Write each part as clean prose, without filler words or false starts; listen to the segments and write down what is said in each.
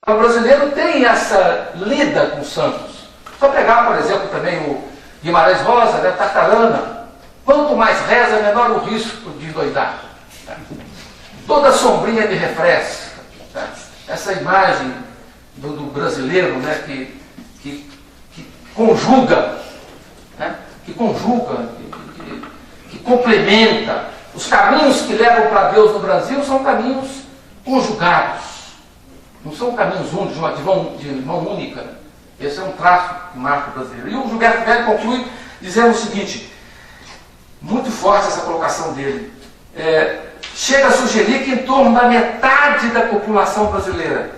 O brasileiro tem essa lida com os santos. Só pegar, por exemplo, também o Guimarães Rosa, né, Tartarana. Quanto mais reza, menor o risco de endoidar. Tá? Toda sombrinha me refresca. Tá? Essa imagem do brasileiro, né, que conjuga, né, que complementa. Os caminhos que levam para Deus no Brasil são caminhos conjugados. Não são caminhos únicos, de mão única. Esse é um traço que marca o brasileiro. E o Gilberto Velho conclui dizendo o seguinte, muito forte essa colocação dele. Chega a sugerir que em torno da metade da população brasileira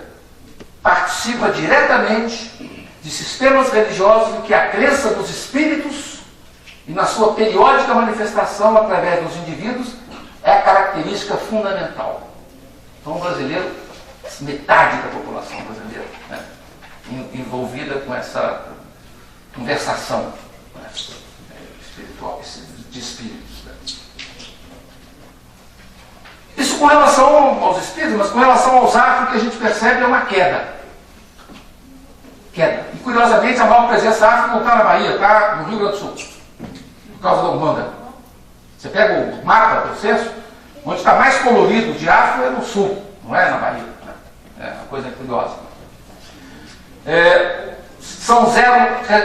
participa diretamente de sistemas religiosos em que a crença dos espíritos e na sua periódica manifestação através dos indivíduos é a característica fundamental. Então o brasileiro, metade da população brasileira, né, envolvida com essa conversação, né, espiritual, de espíritos. Né. Isso com relação aos espíritos, mas com relação aos afro, que a gente percebe é uma queda. E curiosamente a maior presença afro não está na Bahia, está no Rio Grande do Sul, por causa da Umbanda. Você pega o mapa do censo, onde está mais colorido de afro é no sul, não é na Bahia. Né? É uma coisa curiosa.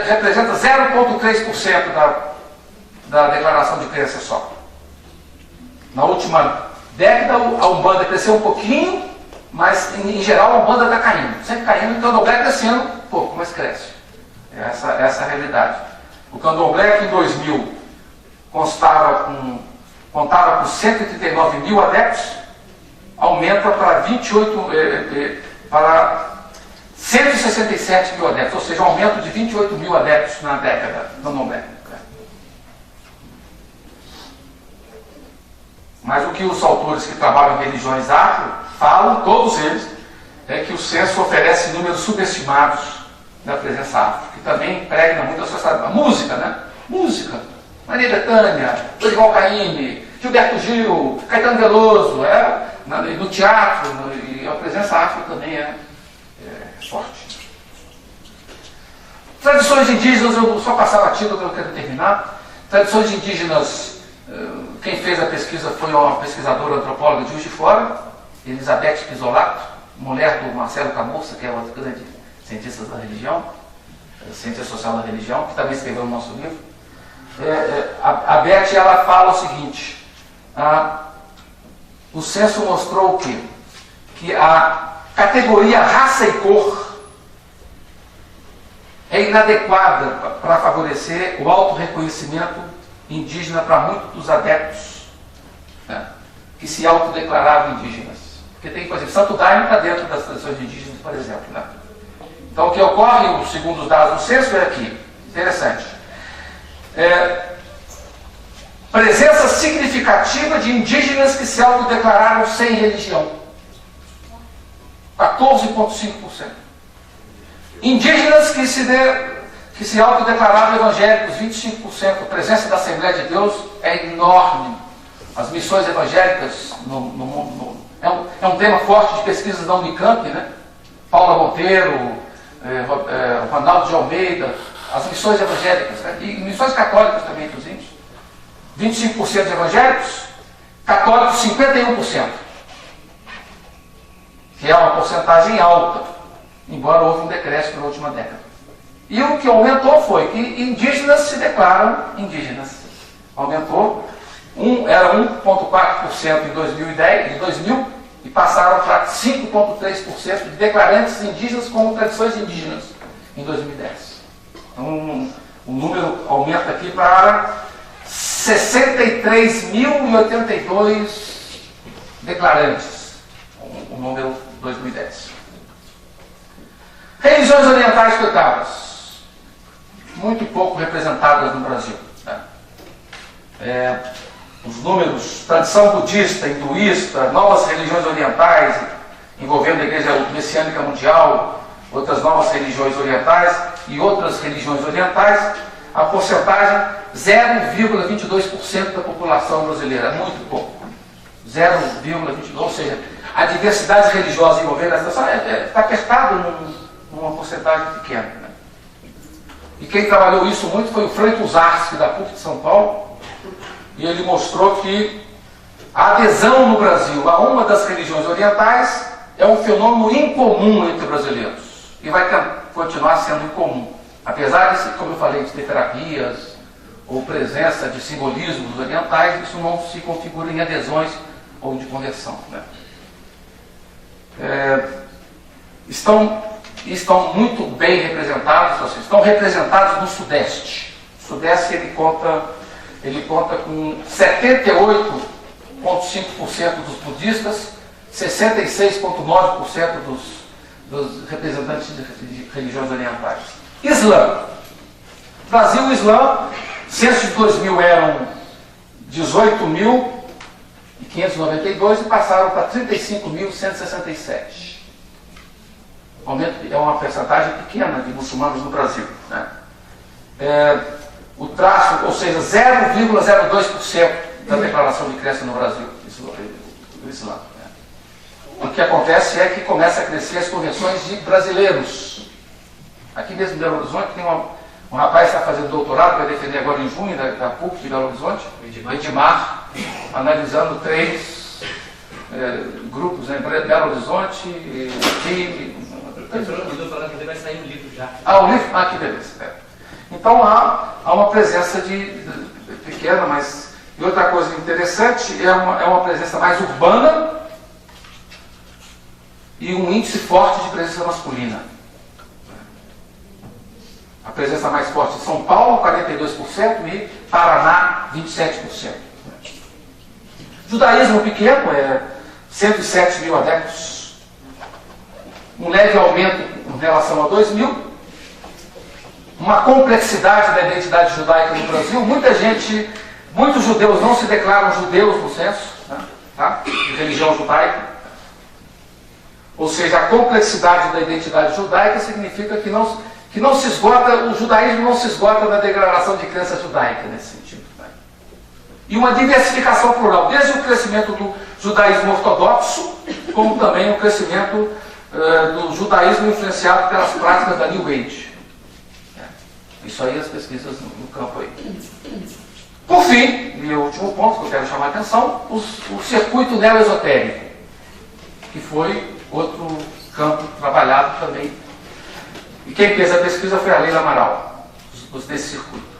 Representa 0,3% da declaração de crença só. Na última década a Umbanda cresceu um pouquinho, mas em geral a Umbanda está caindo. Sempre caindo, e o Candomblé crescendo um pouco, mas cresce. Essa é a realidade. O Candomblé, que em 2000 contava com 139 mil adeptos, aumenta para 167 mil adeptos, ou seja, um aumento de 28 mil adeptos na década do Candomblé. Mas o que os autores que trabalham em religiões afro falam, todos eles, é que o censo oferece números subestimados da presença afro, que também impregna muito a sociedade. A música, né? Música. Maria Bethânia, Dorival Caymmi, Gilberto Gil, Caetano Veloso, no teatro, e a presença afro também é forte. Tradições indígenas, eu só passar batido que eu quero terminar. Tradições indígenas, quem fez a pesquisa foi uma pesquisadora antropóloga de Juiz de Fora, Elizabeth Pisolato, mulher do Marcelo Camurça, que é uma grande cientista da religião, ciência social da religião, que também escreveu o nosso livro. A Beth, ela fala o seguinte, o censo mostrou o quê? Que a categoria raça e cor é inadequada para favorecer o autorreconhecimento indígena para muitos dos adeptos, né, que se autodeclaravam indígenas. Porque tem, por exemplo, Santo Daime está dentro das tradições indígenas, por exemplo. Né? Então, o que ocorre, segundo os dados do censo, é aqui. Interessante. Presença significativa de indígenas que se autodeclararam sem religião. 14,5%. Indígenas que se autodeclararam evangélicos, 25%. A presença da Assembleia de Deus é enorme. As missões evangélicas no mundo é um tema forte de pesquisas da Unicamp, né? Paula Monteiro, Ronaldo de Almeida, as missões evangélicas, né? E missões católicas também, inclusive. 25% de evangélicos, católicos 51%. Que é uma porcentagem alta, embora houve um decréscimo na última década. E o que aumentou foi que indígenas se declaram indígenas. Aumentou, era 1,4% em 2000 e passaram para 5,3% de declarantes indígenas como tradições indígenas em 2010. Então o número aumenta aqui para 63.082 declarantes, o número 2010. Religiões orientais coitadas, muito pouco representadas no Brasil. Né? Os números, tradição budista, hinduísta, novas religiões orientais, envolvendo a Igreja Messiânica Mundial, outras novas religiões orientais e outras religiões orientais, a porcentagem 0,22% da população brasileira, muito pouco. 0,22%, ou seja, a diversidade religiosa envolvendo essa nação está apertado porcentagem pequena. Né? E quem trabalhou isso muito foi o Frank Uzarski, da PUC de São Paulo, e ele mostrou que a adesão no Brasil a uma das religiões orientais é um fenômeno incomum entre brasileiros, e vai continuar sendo incomum. Apesar de, como eu falei, de ter terapias ou presença de simbolismos orientais, isso não se configura em adesões ou de conversão. Né? Estão muito bem representados, estão representados no Sudeste. O Sudeste ele conta com 78,5% dos budistas, 66,9% dos representantes de religiões orientais. Islã. Brasil, o Islã, censo de 2000 eram 18.592 e passaram para 35.167. É uma percentagem pequena de muçulmanos no Brasil. Né? O traço, ou seja, 0,02% da declaração de crença no Brasil, do Islã. Né? O que acontece é que começa a crescer as conversões de brasileiros. Aqui mesmo em Belo Horizonte tem um rapaz que está fazendo doutorado, vai defender agora em junho, da PUC de Belo Horizonte, o Edmar, analisando 3 grupos, né? Belo Horizonte, Rio. O professor mandou falar que ele vai sair um livro já. O livro? Que beleza. Então há uma presença pequena, mas. E outra coisa interessante é uma presença mais urbana e um índice forte de presença masculina. A presença mais forte de São Paulo, 42%, e Paraná, 27%. Judaísmo pequeno, 107 mil adeptos, um leve aumento em relação a 2000, uma complexidade da identidade judaica no Brasil. Muitos judeus não se declaram judeus no censo, né? Tá? De religião judaica. Ou seja, a complexidade da identidade judaica significa que não se esgota, o judaísmo não se esgota na declaração de crença judaica nesse sentido. Né? E uma diversificação plural, desde o crescimento do judaísmo ortodoxo, como também o crescimento do judaísmo influenciado pelas práticas da New Age. Isso aí, as pesquisas no campo aí. Por fim, e o último ponto que eu quero chamar a atenção, o circuito neo-esotérico, que foi outro campo trabalhado também. E quem fez a pesquisa foi a Leila Amaral, desse circuito.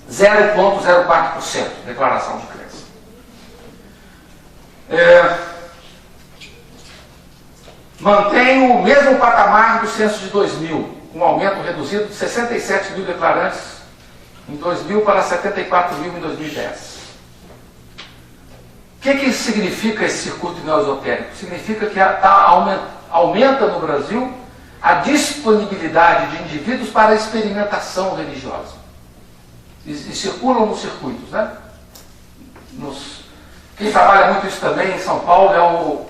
0,04% declaração de crença. Mantém o mesmo patamar do censo de 2000, com um aumento reduzido de 67 mil declarantes em 2000 para 74 mil em 2010. O que significa esse circuito neoesotérico? Significa que aumenta no Brasil a disponibilidade de indivíduos para a experimentação religiosa. E circulam nos circuitos, né? Quem trabalha muito isso também em São Paulo é o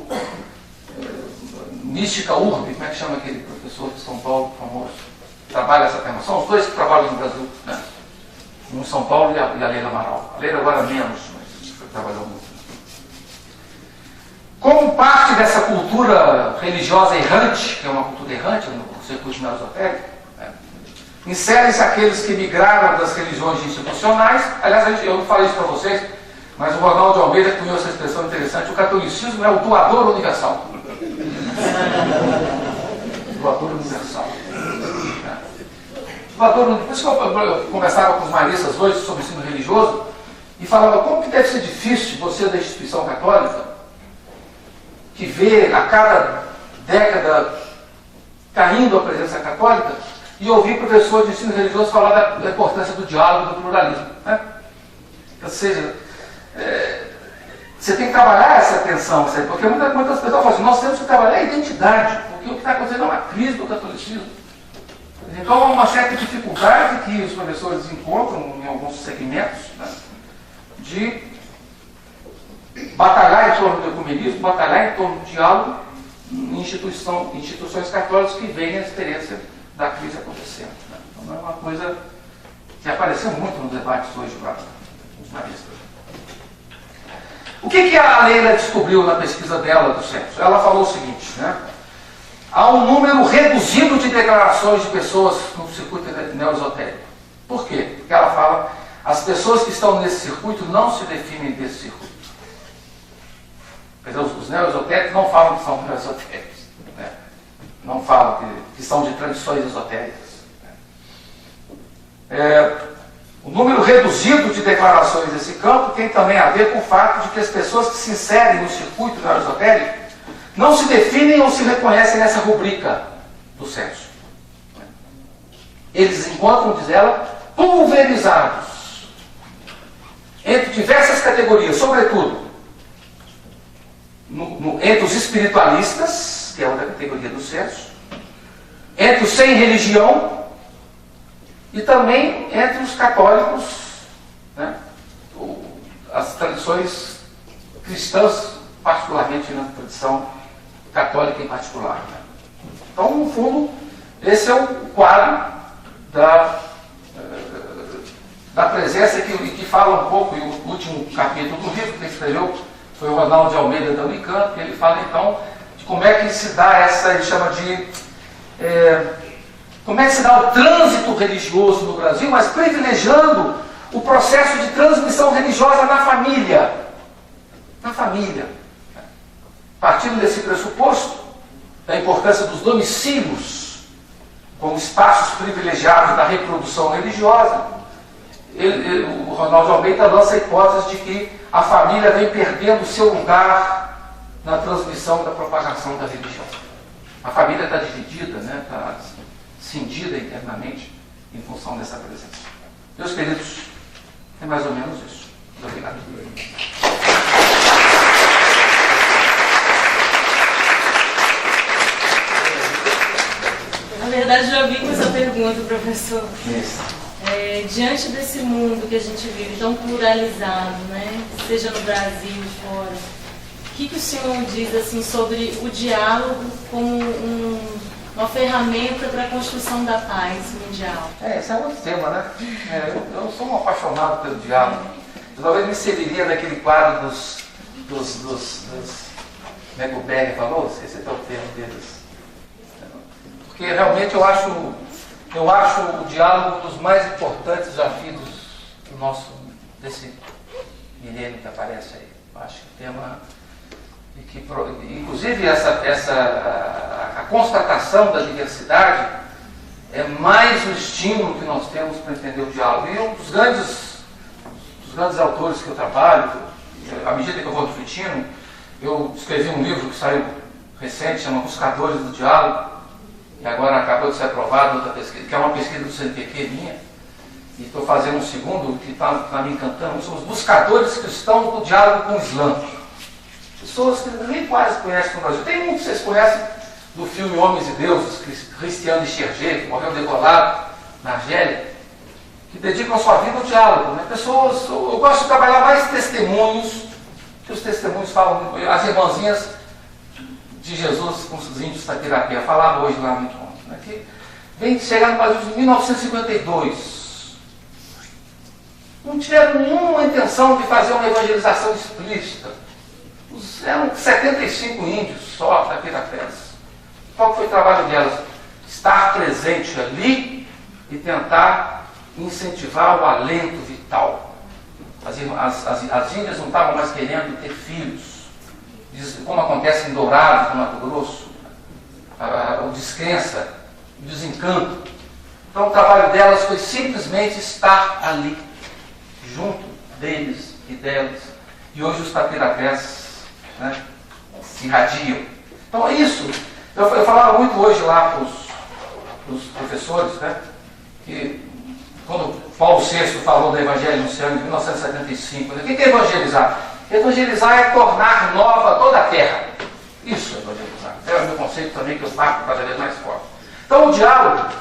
Mística Urbe, como é que chama aquele professor de São Paulo famoso? Trabalha essa tema. São os dois que trabalham no Brasil, né? Um em São Paulo e a Leila Amaral. A Leila agora menos, mas trabalhou muito. Como parte dessa cultura religiosa errante, que é uma cultura errante no circuito neoesotérico, né? Inserem-se aqueles que migraram das religiões institucionais. Aliás, eu não falei isso para vocês, mas o Ronaldo Almeida cunhou essa expressão interessante: o catolicismo é o doador universal. Doador universal. Por isso que eu conversava com os maristas hoje sobre o ensino religioso e falava como que deve ser difícil você da instituição católica, que vê a cada década caindo a presença católica, e ouvir professor de ensino religioso falar da importância do diálogo e do pluralismo. Né? Ou seja, você tem que trabalhar essa tensão, sabe? Porque muitas pessoas falam assim: nós temos que trabalhar a identidade, porque o que está acontecendo é uma crise do catolicismo. Então há uma certa dificuldade que os professores encontram em alguns segmentos, né, de batalhar em torno do ecumenismo, batalhar em torno do diálogo em instituições católicas que veem a experiência da crise acontecendo. Né? Então é uma coisa que apareceu muito nos debates hoje para os maristas. O que a Leila descobriu na pesquisa dela do censo? Ela falou o seguinte, né? há um número reduzido de declarações de pessoas no circuito neoesotérico. Por quê? Porque ela fala, as pessoas que estão nesse circuito não se definem desse circuito. Quer dizer, os neoesotéricos não falam que são neoesotéricos, né? Não falam que são de tradições esotéricas. O número reduzido de declarações desse campo tem também a ver com o fato de que as pessoas que se inserem no circuito neoesotérico não se definem ou se reconhecem nessa rubrica do censo. Eles encontram, diz ela, pulverizados entre diversas categorias, sobretudo entre os espiritualistas, que é outra categoria do censo, entre os sem religião e também entre os católicos, né? As tradições cristãs, particularmente na tradição católica em particular. Né? Então, no fundo, esse é o quadro da presença que fala um pouco, e o último capítulo do livro que ele escreveu foi o Ronaldo de Almeida da Unicamp, que ele fala então de como é que se dá essa, ele chama de como é que se dá o trânsito religioso no Brasil, mas privilegiando o processo de transmissão religiosa na família. Na família. Partindo desse pressuposto, da importância dos domicílios como espaços privilegiados da reprodução religiosa, o Ronaldo de Almeida lança a hipótese de que a família vem perdendo o seu lugar na transmissão da propagação da religião. A família está dividida, né? Está cindida internamente em função dessa presença. Meus queridos, é mais ou menos isso. Muito obrigado. Na verdade, já vi com essa pergunta, professor. Isso. Diante desse mundo que a gente vive tão pluralizado, né? Seja no Brasil e fora, o que o senhor diz assim, sobre o diálogo como uma ferramenta para a construção da paz mundial? Esse é outro tema, né? Eu sou um apaixonado pelo diálogo. Eu talvez me inseriria naquele quadro dos como é que o Berger falou? Esse é o termo deles. Porque realmente eu acho o diálogo um dos mais importantes desafios desse milênio que aparece aí. Eu acho que o tema, inclusive a constatação da diversidade é mais um estímulo que nós temos para entender o diálogo. E um dos grandes autores que eu trabalho, à medida que eu vou refletindo, eu escrevi um livro que saiu recente, chama Buscadores do Diálogo, e agora acabou de ser aprovado outra pesquisa, que é uma pesquisa do CNPq minha, e estou fazendo um segundo que está me encantando, são os buscadores cristãos do diálogo com o Islã. Pessoas que nem quase conhecem no Brasil. Tem um que vocês conhecem do filme Homens e Deuses, Cristiano Escherger, que morreu degolado na Argélia, que dedicam a sua vida ao diálogo. Né? Pessoas, eu gosto de trabalhar mais testemunhos, que os testemunhos falam, as irmãzinhas de Jesus com os índios da Tapirapé, falava hoje lá no encontro, né? Que vem chegar no Brasil em 1952. Não tiveram nenhuma intenção de fazer uma evangelização explícita. Eram 75 índios só da Tapirapés. Qual foi o trabalho delas? Estar presente ali e tentar incentivar o alento vital. As índias não estavam mais querendo ter filhos. Como acontece em Dourados, no Mato Grosso, o descrença, o desencanto. Então o trabalho delas foi simplesmente estar ali, junto deles e delas. E hoje os Tapirapés, né, se irradiam. Então é isso. Eu falava muito hoje lá para os professores, né, que quando Paulo VI falou do Evangelho anunciado em 1975, né, o que é evangelizar? Evangelizar é tornar nova toda a terra. Isso é evangelizar. É o meu conceito também que eu marco cada vez mais forte. Então o diálogo,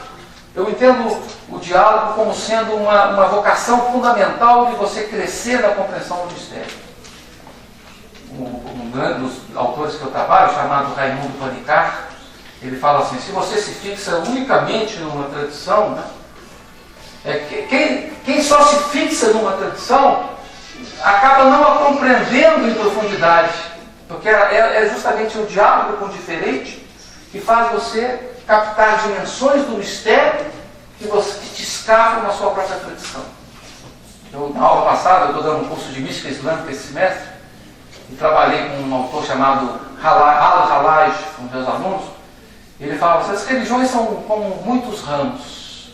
eu entendo o diálogo como sendo uma vocação fundamental de você crescer na compreensão do mistério. Um dos autores que eu trabalho, chamado Raimundo Panicar, ele fala assim, se você se fixa unicamente numa tradição, né, quem só se fixa numa tradição acaba não a compreendendo em profundidade, porque é justamente o diálogo com o diferente que faz você captar dimensões do mistério que te escapam na sua própria tradição. Na aula passada, eu estou dando um curso de mística islâmica esse semestre, e trabalhei com um autor chamado Al-Halaj, com meus alunos. Ele fala que as religiões são como muitos ramos,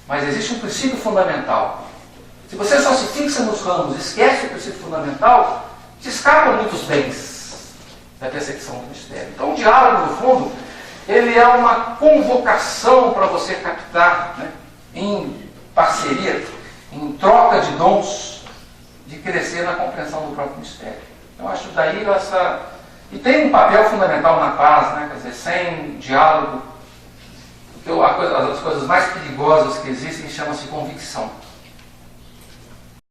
mas existe um princípio fundamental. Se você só se fixa nos ramos e esquece o princípio fundamental, te escapam muitos bens da percepção do mistério. Então o diálogo, no fundo, ele é uma convocação para você captar, né, em parceria, em troca de dons, de crescer na compreensão do próprio mistério. Eu acho daí essa... E tem um papel fundamental na paz, né? Quer dizer, sem diálogo, as coisas mais perigosas que existem chama-se convicção.